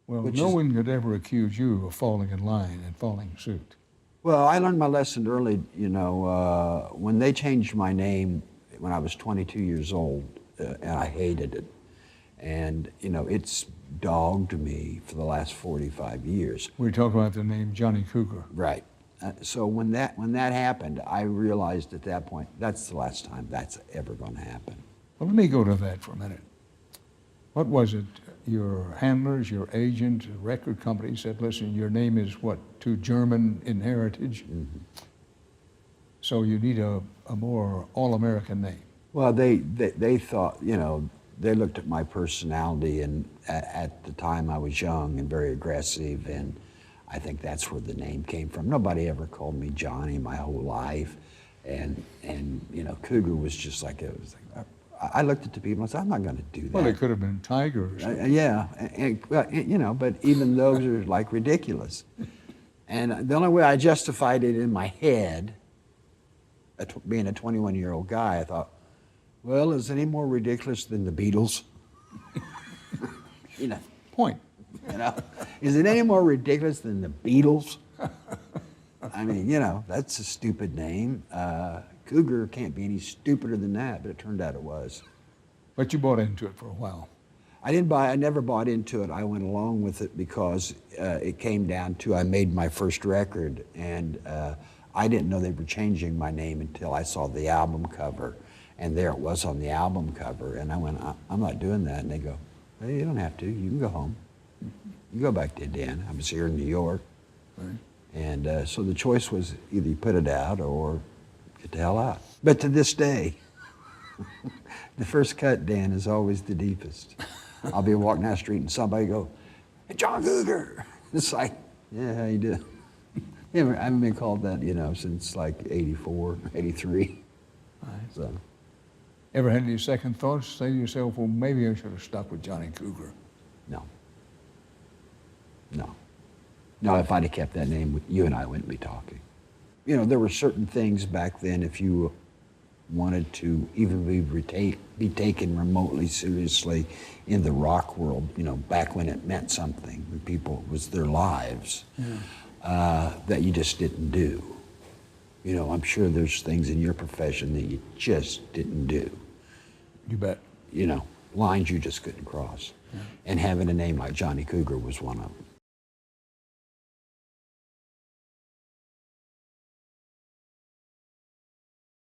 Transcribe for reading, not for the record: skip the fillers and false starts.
Well, no one could ever accuse you of falling in line and following suit. Well, I learned my lesson early, you know, when they changed my name when I was 22 years old, and I hated it. And, you know, it's dogged me for the last 45 years. We talk about the name Johnny Cougar. Right. So when that happened, I realized at that point, that's the last time that's ever going to happen. Well, let me go to that for a minute. What was it? Your handlers, your agent, record company said, listen, your name is what, too German in heritage? Mm-hmm. So you need a more all-American name. Well, they thought, you know, they looked at my personality, and at the time I was young and very aggressive, and I think that's where the name came from. Nobody ever called me Johnny my whole life, and you know, Cougar was just like, it was like, I looked at the people and said, I'm not going to do that. Well, it could have been Tiger or something. Yeah, you know, but even those are like ridiculous. And the only way I justified it in my head, being a 21-year-old guy, I thought, well, is it any more ridiculous than the Beatles? You know. Point. You know, is it any more ridiculous than the Beatles? I mean, you know, that's a stupid name. Cougar can't be any stupider than that, but it turned out it was. But you bought into it for a while. I never bought into it. I went along with it because it came down to, I made my first record, and I didn't know they were changing my name until I saw the album cover, and there it was on the album cover, and I went, I'm not doing that. And they go, hey, you don't have to. You can go home. You go back to Dan. I was here in New York. Right. And so the choice was either you put it out or get the hell out. But to this day, the first cut, Dan, is always the deepest. I'll be walking down the street and somebody go, hey, John Cougar. It's like, yeah, how you doing? I haven't been called that, you know, since like 84, 83. Right. So. Ever had any second thoughts? Say to yourself, well, maybe I should have stuck with Johnny Cougar. No. No. No, if I'd have kept that name, you and I wouldn't be talking. You know, there were certain things back then, if you wanted to even be taken remotely seriously in the rock world, you know, back when it meant something, when people, it was their lives, that you just didn't do. You know, I'm sure there's things in your profession that you just didn't do. You bet. You know, lines you just couldn't cross. Yeah. And having a name like Johnny Cougar was one of them.